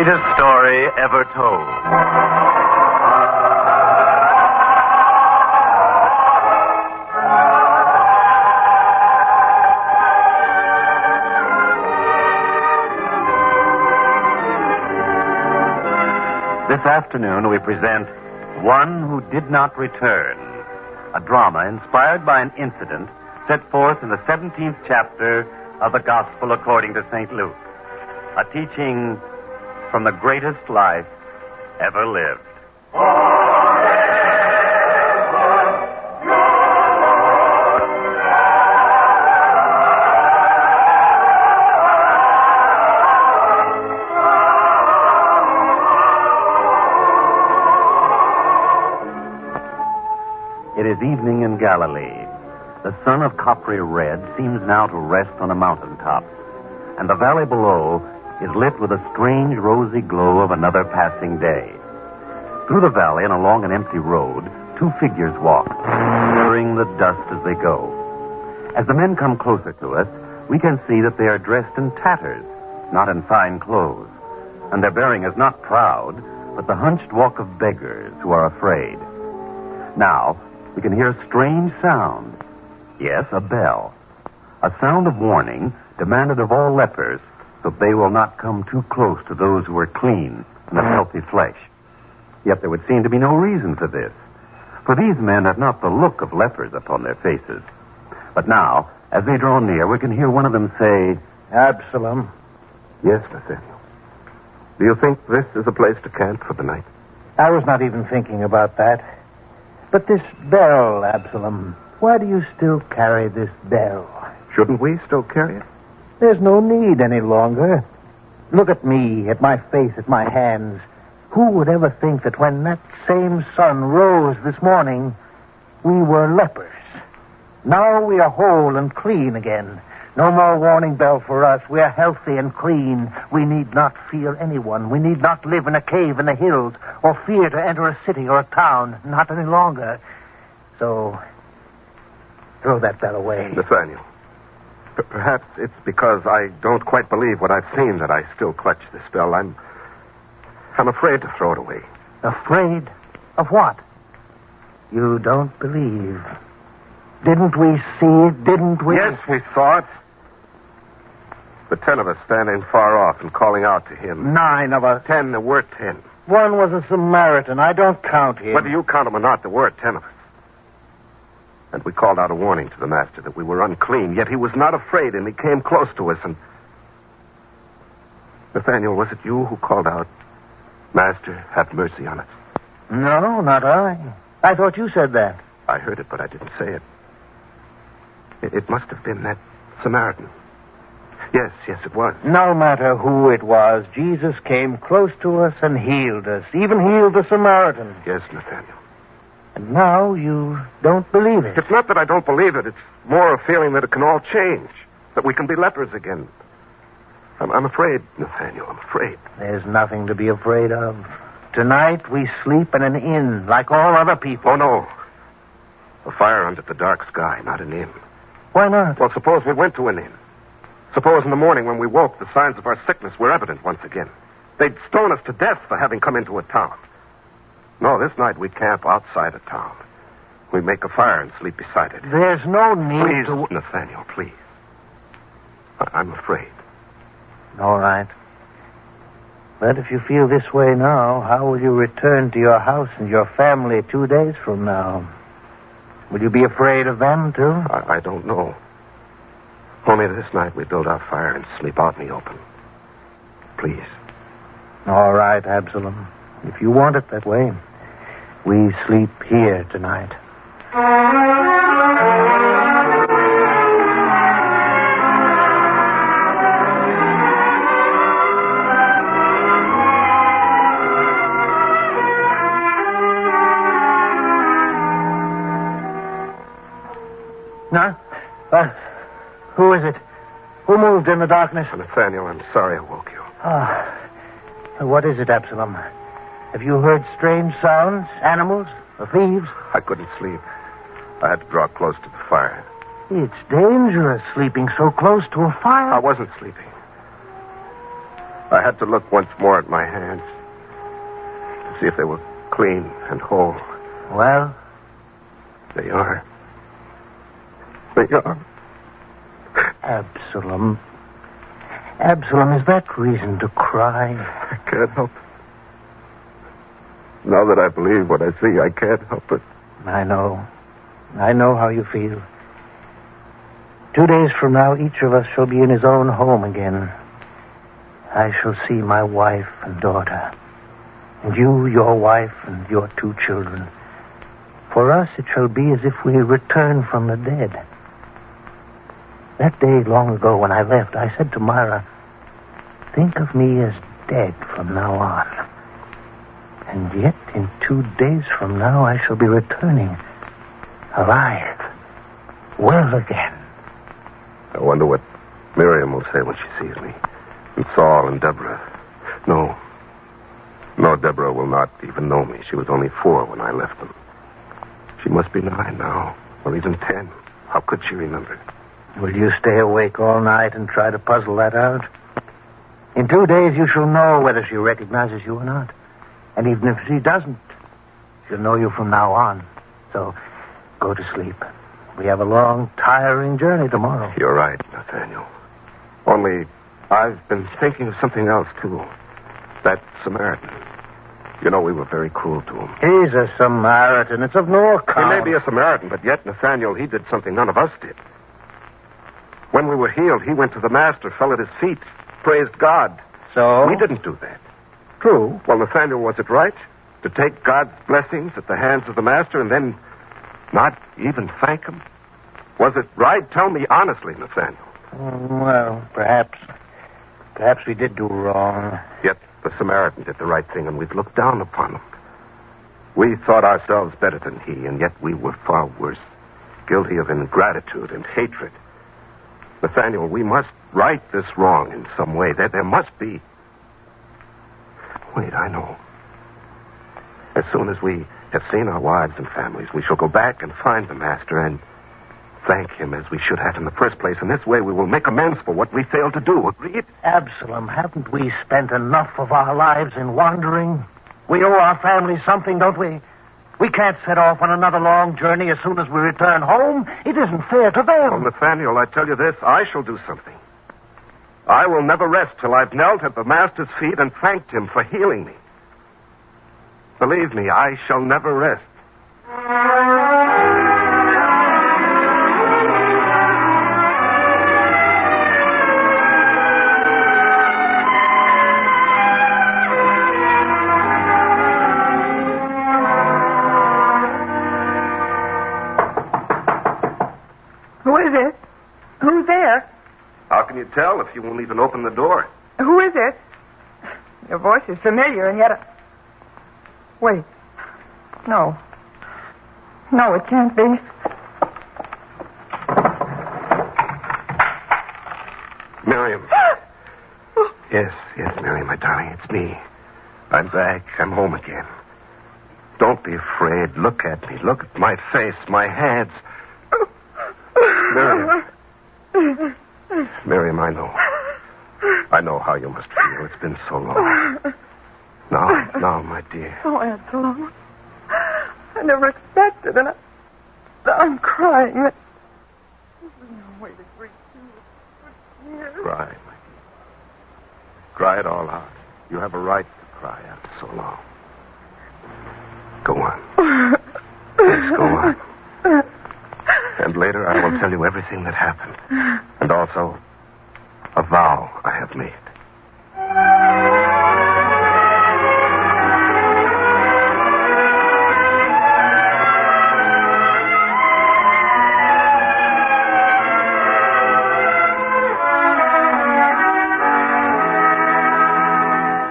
greatest story ever told. This afternoon we present One Who Did Not Return, a drama inspired by an incident set forth in the 17th chapter of the Gospel according to St. Luke, a teaching from the greatest life ever lived. It is evening in Galilee. The sun of coppery red seems now to rest on a mountaintop, and the valley below is lit with a strange rosy glow of another passing day. Through the valley and along an empty road, two figures walk, stirring the dust as they go. As the men come closer to us, we can see that they are dressed in tatters, not in fine clothes, and their bearing is not proud, but the hunched walk of beggars who are afraid. Now, we can hear a strange sound. Yes, a bell. A sound of warning demanded of all lepers so they will not come too close to those who are clean and of healthy flesh. Yet there would seem to be no reason for this, for these men have not the look of lepers upon their faces. But now, as they draw near, we can hear one of them say, Absalom. Yes, Nathaniel. Do you think this is a place to camp for the night? I was not even thinking about that. But this bell, Absalom, why do you still carry this bell? Shouldn't we still carry it? There's no need any longer. Look at me, at my face, at my hands. Who would ever think that when that same sun rose this morning, we were lepers? Now we are whole and clean again. No more warning bell for us. We are healthy and clean. We need not fear anyone. We need not live in a cave in the hills or fear to enter a city or a town. Not any longer. So, throw that bell away. Nathaniel, perhaps it's because I don't quite believe what I've seen that I still clutch this bell. I'm afraid to throw it away. Afraid of what? You don't believe. Didn't we see it? Didn't we? Yes, we saw it. The 10 of us standing far off and calling out to him. 9 of us. 10, there were 10. One was a Samaritan. I don't count him. Whether you count him or not, there were 10 of us. And we called out a warning to the master that we were unclean, yet he was not afraid, and he came close to us and... Nathaniel, was it you who called out, Master, have mercy on us? No, not I. I thought you said that. I heard it, but I didn't say it. It must have been that Samaritan. Yes, it was. No matter who it was, Jesus came close to us and healed us, even healed the Samaritan. Yes, Nathaniel. And now you don't believe it. It's not that I don't believe it. It's more a feeling that it can all change, that we can be lepers again. I'm afraid, Nathaniel, I'm afraid. There's nothing to be afraid of. Tonight we sleep in an inn like all other people. Oh, no. A fire under the dark sky, not an inn. Why not? Well, suppose we went to an inn. Suppose in the morning when we woke, the signs of our sickness were evident once again. They'd stone us to death for having come into a town. No, this night we camp outside a town. We make a fire and sleep beside it. There's no need Please, Nathaniel, please. I'm afraid. All right. But if you feel this way now, how will you return to your house and your family 2 days from now? Will you be afraid of them, too? I don't know. Only this night we build our fire and sleep out in the open. Please. All right, Absalom. If you want it that way, we sleep here tonight. Huh? Who is it? Who moved in the darkness? Nathaniel, I'm sorry I woke you. What is it, Absalom? Have you heard strange sounds? Animals? Or thieves? I couldn't sleep. I had to draw close to the fire. It's dangerous sleeping so close to a fire. I wasn't sleeping. I had to look once more at my hands to see if they were clean and whole. Well? They are. They are. Absalom. Absalom, is that reason to cry? I can't help it. Now that I believe what I see, I can't help it. I know. I know how you feel. 2 days from now, each of us shall be in his own home again. I shall see my wife and daughter. And you, your wife, and your 2 children. For us, it shall be as if we return from the dead. That day long ago when I left, I said to Myra, think of me as dead from now on. And yet, in 2 days from now, I shall be returning, alive, well again. I wonder what Miriam will say when she sees me. And Saul and Deborah. No, Deborah will not even know me. She was only 4 when I left them. She must be 9 now, or even 10. How could she remember? Will you stay awake all night and try to puzzle that out? In 2 days, you shall know whether she recognizes you or not. And even if she doesn't, she'll know you from now on. So, go to sleep. We have a long, tiring journey tomorrow. You're right, Nathaniel. Only, I've been thinking of something else, too. That Samaritan. You know, we were very cruel to him. He's a Samaritan. It's of no account. He may be a Samaritan, but yet, Nathaniel, he did something none of us did. When we were healed, he went to the Master, fell at his feet, praised God. So? We didn't do that. True. Well, Nathaniel, was it right to take God's blessings at the hands of the Master and then not even thank him? Was it right? Tell me honestly, Nathaniel. Well, perhaps we did do wrong. Yet the Samaritan did the right thing, and we've looked down upon him. We thought ourselves better than he, and yet we were far worse, guilty of ingratitude and hatred. Nathaniel, we must right this wrong in some way. There must be. Wait, I know. As soon as we have seen our wives and families, we shall go back and find the Master and thank him as we should have in the first place. In this way, we will make amends for what we failed to do. Agreed? Absalom, haven't we spent enough of our lives in wandering? We owe our families something, don't we? We can't set off on another long journey as soon as we return home. It isn't fair to them. Well, Nathaniel, I tell you this, I shall do something. I will never rest till I've knelt at the Master's feet and thanked him for healing me. Believe me, I shall never rest. Who is it? Who's there? How can you tell if you won't even open the door? Who is it? Your voice is familiar, and yet... Wait. No, it can't be. Miriam. Yes, Miriam, my darling, it's me. I'm back. I'm home again. Don't be afraid. Look at me. Look at my face, my hands. Miriam, I know. I know how you must feel. It's been so long. Now, my dear. Oh, Absalom. I never expected, and I'm crying. There's no way to greet you. Cry, my dear. Cry it all out. You have a right to cry after so long. Go on. Yes, go on. And later I will tell you everything that happened. And also a vow I have made.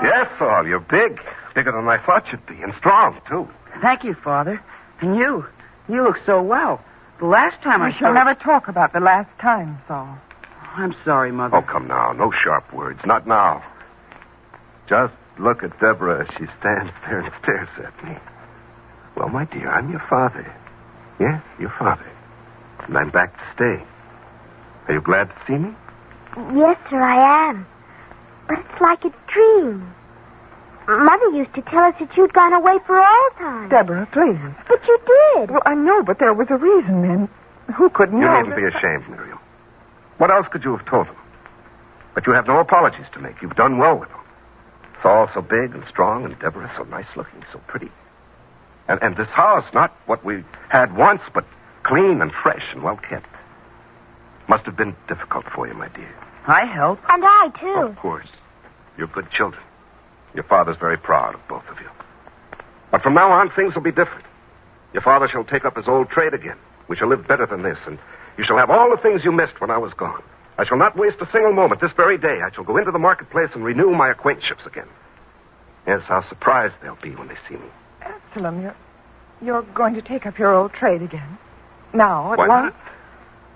Yes, Saul, you're big. Bigger than I thought you'd be. And strong, too. Thank you, Father. And you look so well. The last time I We shall never talk about the last time, Saul. I'm sorry, Mother. Oh, come now. No sharp words. Not now. Just look at Deborah as she stands there and stares at me. Well, my dear, I'm your father. Yes, your father. And I'm back to stay. Are you glad to see me? Yes, sir, I am. But it's like a dream. Mother used to tell us that you'd gone away for all time. Deborah, please. But you did. Well, I know, but there was a reason then. Who could know? You needn't be ashamed, Miriam. What else could you have told them? But you have no apologies to make. You've done well with them. It's all so big and strong, and Deborah so nice looking, so pretty. And this house, not what we had once, but clean and fresh and well kept. Must have been difficult for you, my dear. I help. And I, too. Of course. You're good children. Your father's very proud of both of you. But from now on, things will be different. Your father shall take up his old trade again. We shall live better than this, and you shall have all the things you missed when I was gone. I shall not waste a single moment. This very day, I shall go into the marketplace and renew my acquaintanceships again. Yes, how surprised they'll be when they see me. Absalom, you're going to take up your old trade again? Now, at Why once? not?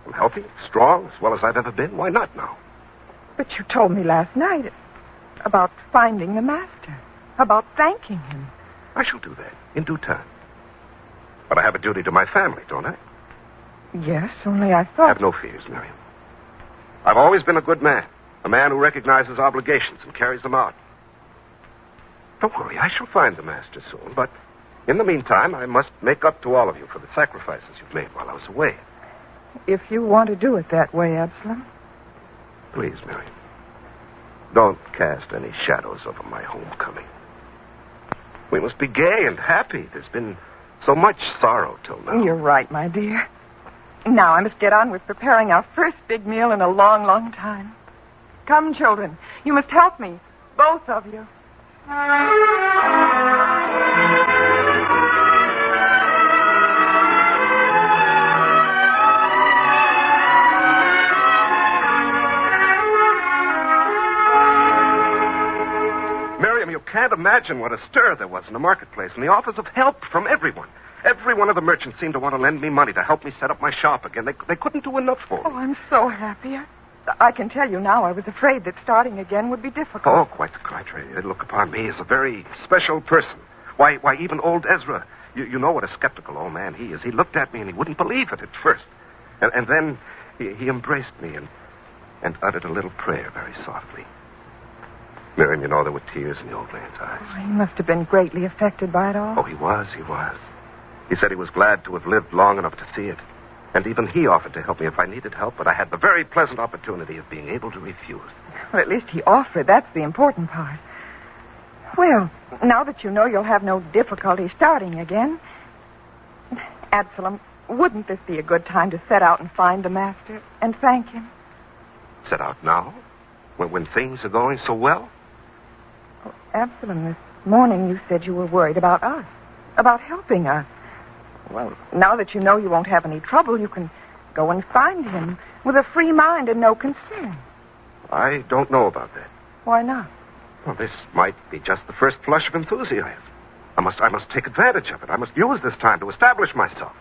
I'm healthy, strong, as well as I've ever been. Why not now? But you told me last night about finding the master, about thanking him. I shall do that in due time. But I have a duty to my family, don't I? Yes, only I thought... Have no fears, Miriam. I've always been a good man, a man who recognizes obligations and carries them out. Don't worry, I shall find the master soon, but in the meantime, I must make up to all of you for the sacrifices you've made while I was away. If you want to do it that way, Absalom. Please, Miriam, don't cast any shadows over my homecoming. We must be gay and happy. There's been so much sorrow till now. You're right, my dear. Now I must get on with preparing our first big meal in a long, long time. Come, children. You must help me. Both of you. Miriam, you can't imagine what a stir there was in the marketplace and the offers of help from everyone. Every one of the merchants seemed to want to lend me money to help me set up my shop again. They couldn't do enough for me. Oh, I'm so happy. I can tell you now I was afraid that starting again would be difficult. Oh, quite the contrary. They look upon me as a very special person. Why, even old Ezra, you know what a skeptical old man he is. He looked at me and he wouldn't believe it at first. And then he embraced me and uttered a little prayer very softly. Miriam, you know there were tears in the old man's eyes. Oh, he must have been greatly affected by it all. Oh, he was. He said he was glad to have lived long enough to see it. And even he offered to help me if I needed help, but I had the very pleasant opportunity of being able to refuse. Well, at least he offered. That's the important part. Well, now that you know you'll have no difficulty starting again, Absalom, wouldn't this be a good time to set out and find the master and thank him? Set out now? When things are going so well? Oh, Absalom, this morning you said you were worried about us, about helping us. Well, now that you know you won't have any trouble, you can go and find him with a free mind and no concern. I don't know about that. Why not? Well, this might be just the first flush of enthusiasm. I must take advantage of it. I must use this time to establish myself.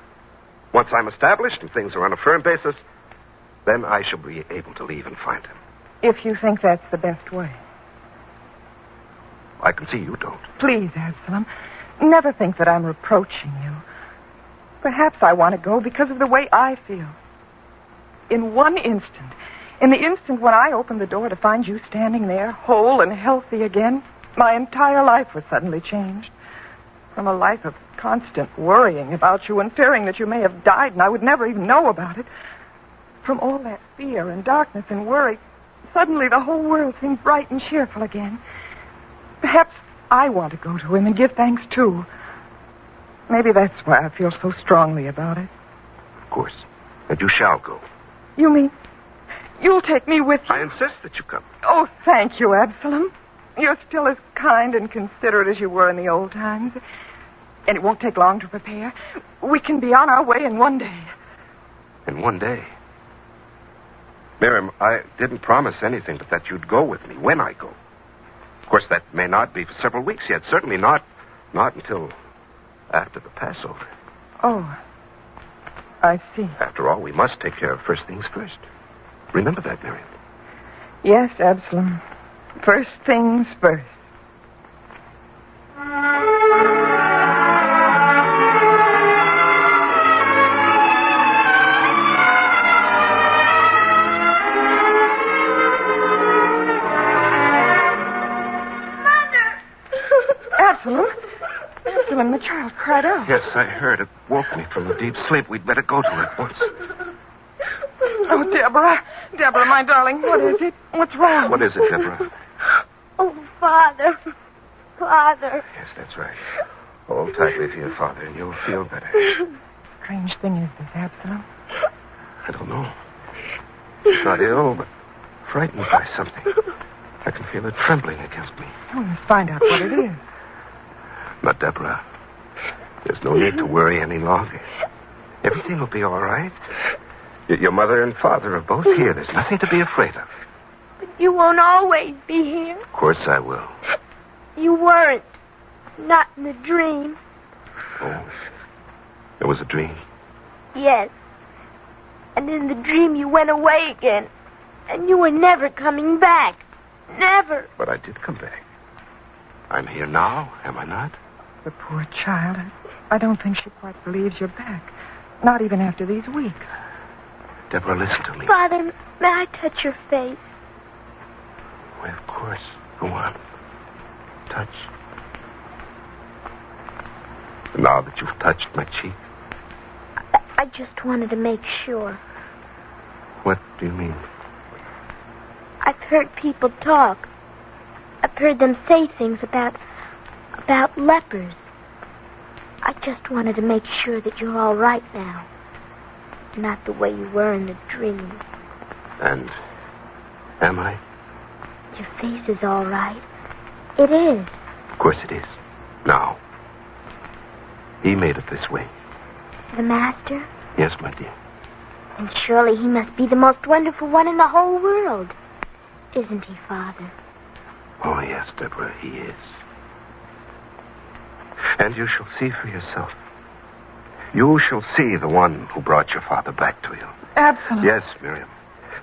Once I'm established and things are on a firm basis, then I shall be able to leave and find him. If you think that's the best way. I can see you don't. Please, Absalom, never think that I'm reproaching you. Perhaps I want to go because of the way I feel. In one instant, in the instant when I opened the door to find you standing there, whole and healthy again, my entire life was suddenly changed. From a life of constant worrying about you and fearing that you may have died and I would never even know about it. From all that fear and darkness and worry, suddenly the whole world seemed bright and cheerful again. Perhaps I want to go to him and give thanks, too. Maybe that's why I feel so strongly about it. Of course. And you shall go. You mean you'll take me with you? I insist that you come. Oh, thank you, Absalom. You're still as kind and considerate as you were in the old times. And it won't take long to prepare. We can be on our way in one day. In one day? Miriam, I didn't promise anything but that you'd go with me when I go. Of course, that may not be for several weeks yet. Certainly not until after the Passover. Oh, I see. After all, we must take care of first things first. Remember that, Miriam. Yes, Absalom. First things first. Absalom. Absalom, the child cried out. Yes, I heard. It woke me from a deep sleep. We'd better go to it at once. Oh, Deborah. Deborah, my darling, what is it? What's wrong? What is it, Deborah? Oh, Father. Father. Yes, that's right. Hold tightly to your father, and you'll feel better. Strange thing is this, Absalom. I don't know. He's not ill, but frightened by something. I can feel it trembling against me. Oh, let's find out what it is. But, Deborah, there's no need to worry any longer. Everything will be all right. Your mother and father are both here. There's nothing to be afraid of. But you won't always be here. Of course I will. You weren't. Not in the dream. Oh, there was a dream. Yes. And in the dream you went away again. And you were never coming back. Never. But I did come back. I'm here now, am I not? The poor child. I don't think she quite believes you're back. Not even after these weeks. Deborah, listen to me. Father, may I touch your face? Well, of course. Go on. Touch. Now that you've touched my cheek. I just wanted to make sure. What do you mean? I've heard people talk. I've heard them say things about lepers. I just wanted to make sure that you're all right now. Not the way you were in the dream. And am I? Your face is all right. It is. Of course it is. Now. He made it this way. The master? Yes, my dear. And surely he must be the most wonderful one in the whole world. Isn't he, Father? Oh, yes, Deborah, he is. And you shall see for yourself. You shall see the one who brought your father back to you. Absalom. Yes, Miriam.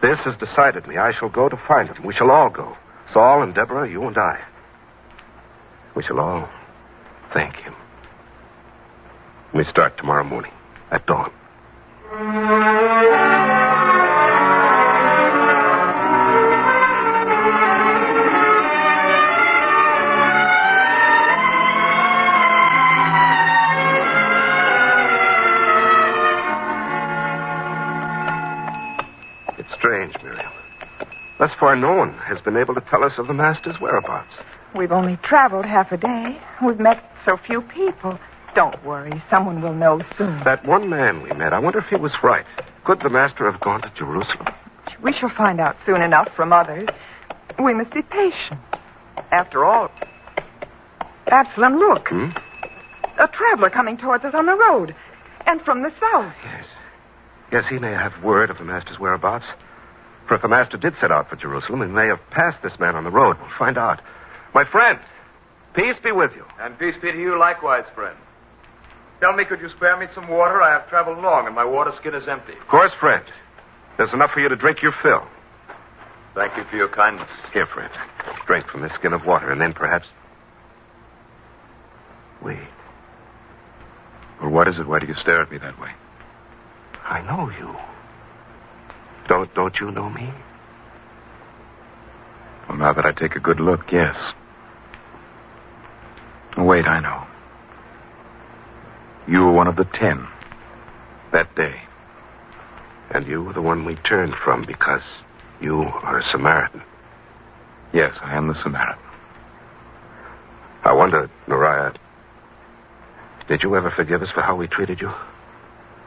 This has decided me. I shall go to find him. We shall all go. Saul and Deborah, you and I. We shall all thank him. We start tomorrow morning at dawn. It's strange, Miriam. Thus far, no one has been able to tell us of the master's whereabouts. We've only traveled half a day. We've met so few people. Don't worry. Someone will know soon. That one man we met, I wonder if he was right. Could the master have gone to Jerusalem? We shall find out soon enough from others. We must be patient. After all... Absalom, look. A traveler coming towards us on the road. And from the south. Yes. Yes, he may have word of the master's whereabouts. For if the master did set out for Jerusalem, he may have passed this man on the road. We'll find out. My friend, peace be with you. And peace be to you likewise, friend. Tell me, could you spare me some water? I have traveled long, and my water skin is empty. Of course, friend. There's enough for you to drink your fill. Thank you for your kindness. Here, friend. Drink from this skin of water, and then perhaps... Wait. Well, what is it? Why do you stare at me that way? I know you. Don't you know me? Well, now that I take a good look, yes. Oh, wait, I know. You were one of the 10 that day. And you were the one we turned from because you are a Samaritan. Yes, I am the Samaritan. I wonder, Nariah, did you ever forgive us for how we treated you?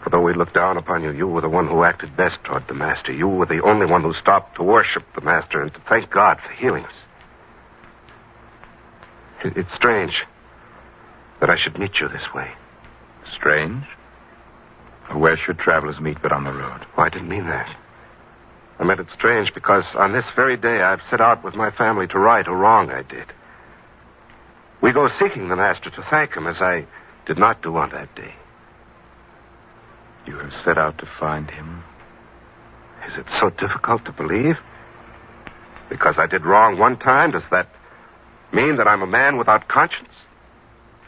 For though we looked down upon you, you were the one who acted best toward the master. You were the only one who stopped to worship the master and to thank God for healing us. It's strange that I should meet you this way. Strange? Where should travelers meet but on the road? Oh, I didn't mean that. I meant it strange because on this very day I've set out with my family to right a wrong I did. We go seeking the master to thank him as I did not do on that day. You have set out to find him? Is it so difficult to believe? Because I did wrong one time, does that mean that I'm a man without conscience?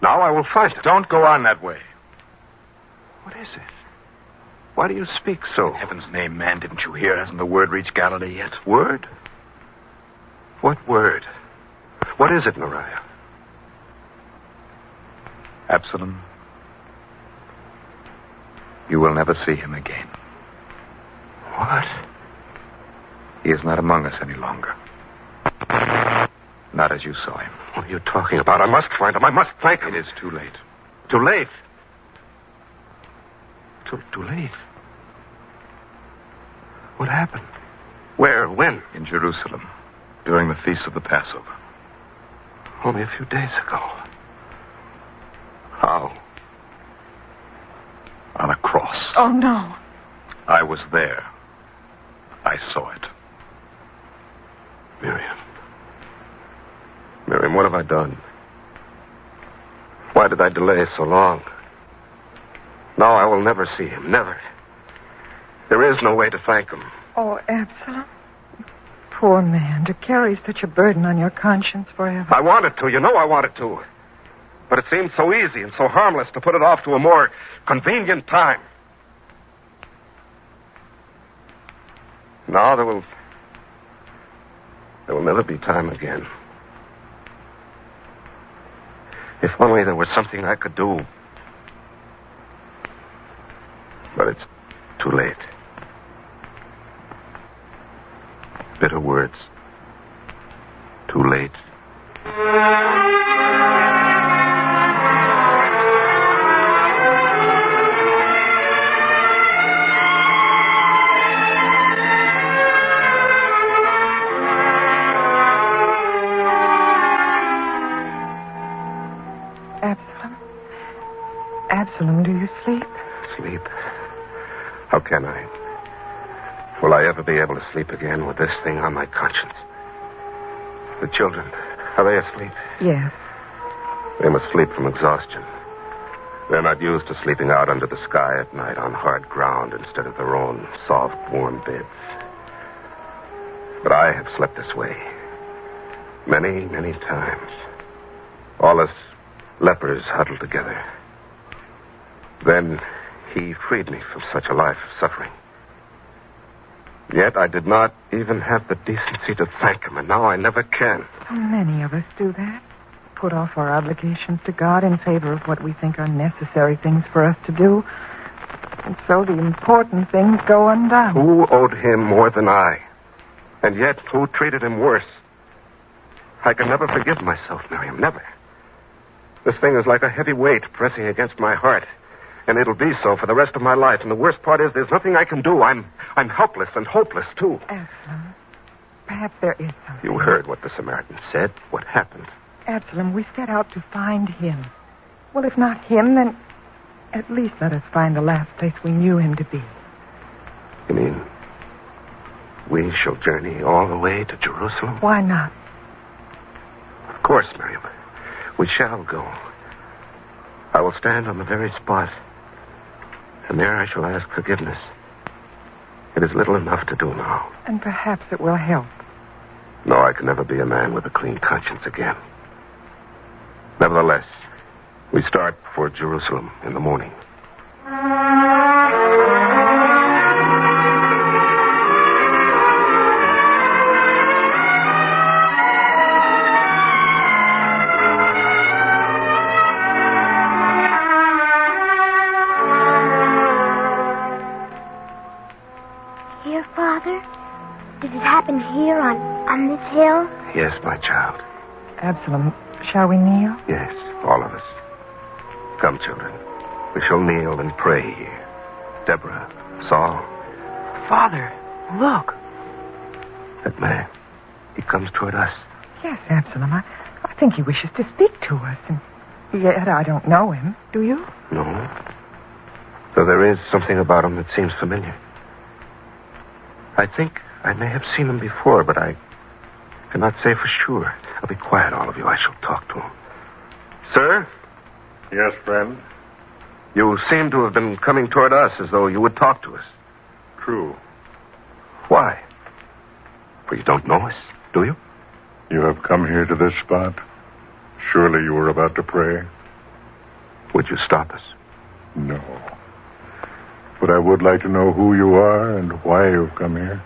Now I will find him. Don't go on that way. What is it? Why do you speak so? In heaven's name, man, didn't you hear? Hasn't the word reached Galilee yet? Word? What word? What is it, Nariah? Absalom, you will never see him again. What? He is not among us any longer. Not as you saw him. What are you talking about? I must find him. I must thank him. It is too late. Too late? Too late? What happened? Where? When? In Jerusalem, during the feast of the Passover. Only a few days ago. How? On a cross. Oh, no. I was there. I saw it. Miriam. Miriam, what have I done? Why did I delay so long? Now I will never see him. Never. There is no way to thank him. Oh, Absalom. Poor man, to carry such a burden on your conscience forever. I wanted to. You know I wanted to. But it seemed so easy and so harmless to put it off to a more convenient time. Now there will never be time again. If only there was something I could do. But it's too late. Bitter words. Too late. Absalom, do you sleep? Sleep? How can I? Will I ever be able to sleep again with this thing on my conscience? The children, are they asleep? Yes. They must sleep from exhaustion. They're not used to sleeping out under the sky at night on hard ground instead of their own soft, warm beds. But I have slept this way many, many times. All us lepers huddled together. Then he freed me from such a life of suffering. Yet I did not even have the decency to thank him, and now I never can. So many of us do that. Put off our obligations to God in favor of what we think are necessary things for us to do. And so the important things go undone. Who owed him more than I? And yet, who treated him worse? I can never forgive myself, Miriam, never. This thing is like a heavy weight pressing against my heart. And it'll be so for the rest of my life. And the worst part is there's nothing I can do. I'm helpless and hopeless, too. Absalom, perhaps there is something. You heard what the Samaritan said. What happened? Absalom, we set out to find him. Well, if not him, then at least let us find the last place we knew him to be. You mean we shall journey all the way to Jerusalem? Why not? Of course, Miriam. We shall go. I will stand on the very spot. And there I shall ask forgiveness. It is little enough to do now. And perhaps it will help. No, I can never be a man with a clean conscience again. Nevertheless, we start for Jerusalem in the morning. Here, Father? Did it happen here on this hill? Yes, my child. Absalom, shall we kneel? Yes, all of us. Come, children. We shall kneel and pray here. Deborah, Saul. Father, look. That man, he comes toward us. Yes, Absalom. I think he wishes to speak to us. And yet I don't know him. Do you? No. Though there is something about him that seems familiar. I think I may have seen him before, but I cannot say for sure. I'll be quiet, all of you. I shall talk to him. Sir? Yes, friend? You seem to have been coming toward us as though you would talk to us. True. Why? For you don't know us, do you? You have come here to this spot? Surely you were about to pray? Would you stop us? No. But I would like to know who you are and why you've come here.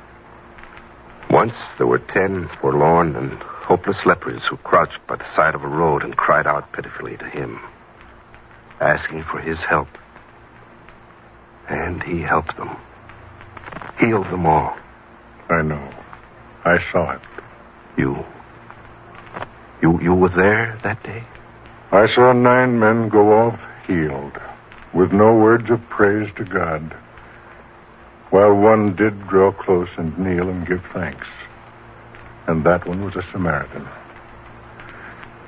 Once there were 10 forlorn and hopeless lepers who crouched by the side of a road and cried out pitifully to him. asking for his help. And he helped them. Healed them all. I know. I saw it. You were there that day? I saw 9 men go off healed, with no words of praise to God, while one did draw close and kneel and give thanks. And that one was a Samaritan.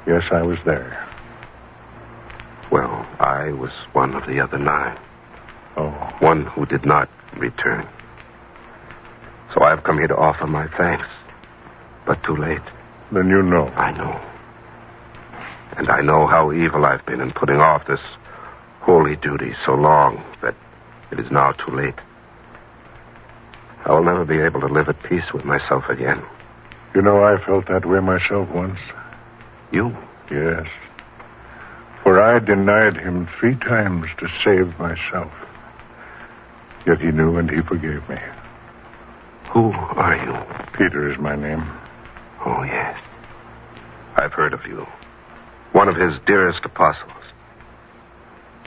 Yes, I was there. Well, I was one of the other 9. Oh. One who did not return. So I've come here to offer my thanks. But too late. Then you know. I know. And I know how evil I've been in putting off this holy duty so long that it is now too late. I will never be able to live at peace with myself again. You know, I felt that way myself once. You? Yes. For I denied him 3 times to save myself. Yet he knew and he forgave me. Who are you? Peter is my name. Oh, yes. I've heard of you. One of his dearest apostles.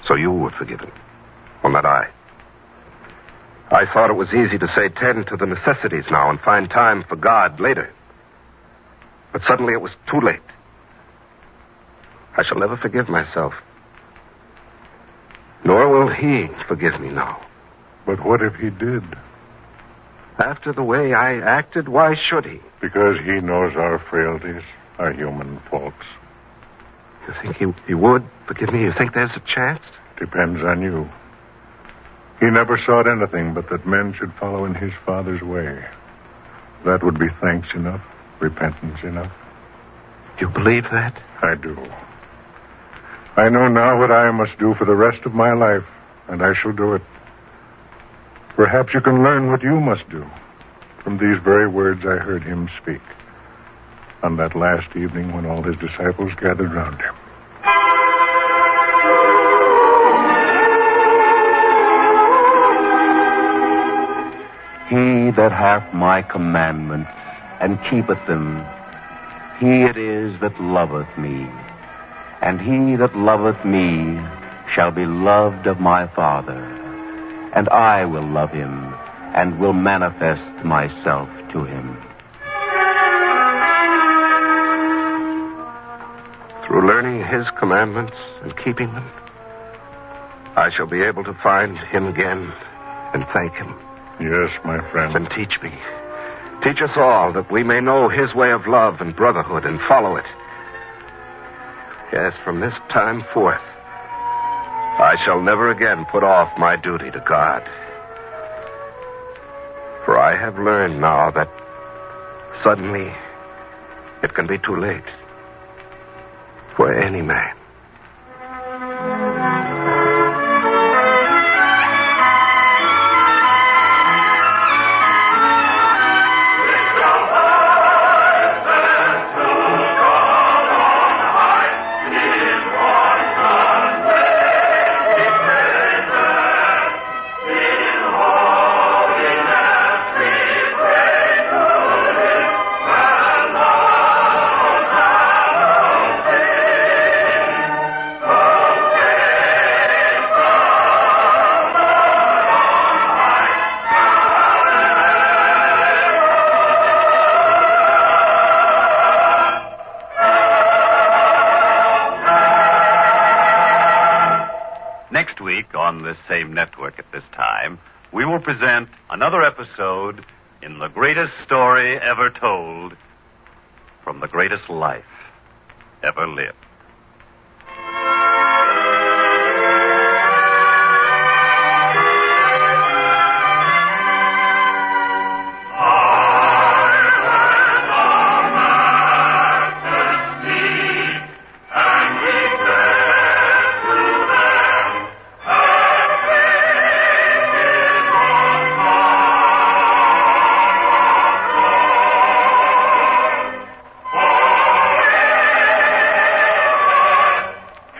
So you were forgiven. Well, not I. I thought it was easy to say 10 to the necessities now and find time for God later. But suddenly it was too late. I shall never forgive myself. Nor will he forgive me now. But what if he did? After the way I acted, why should he? Because he knows our frailties, our human faults. You think he would forgive me? You think there's a chance? Depends on you. He never sought anything but that men should follow in his Father's way. That would be thanks enough, repentance enough. You believe that? I do. I know now what I must do for the rest of my life, and I shall do it. Perhaps you can learn what you must do from these very words I heard him speak on that last evening when all his disciples gathered round him. He that hath my commandments and keepeth them, he it is that loveth me. And he that loveth me shall be loved of my Father. And I will love him and will manifest myself to him. Through learning his commandments and keeping them, I shall be able to find him again and thank him. Yes, my friend. Then teach me. Teach us all that we may know his way of love and brotherhood and follow it. Yes, from this time forth, I shall never again put off my duty to God. For I have learned now that suddenly it can be too late for any man. Next week, on this same network at this time, we will present another episode in the greatest story ever told from the greatest life ever lived.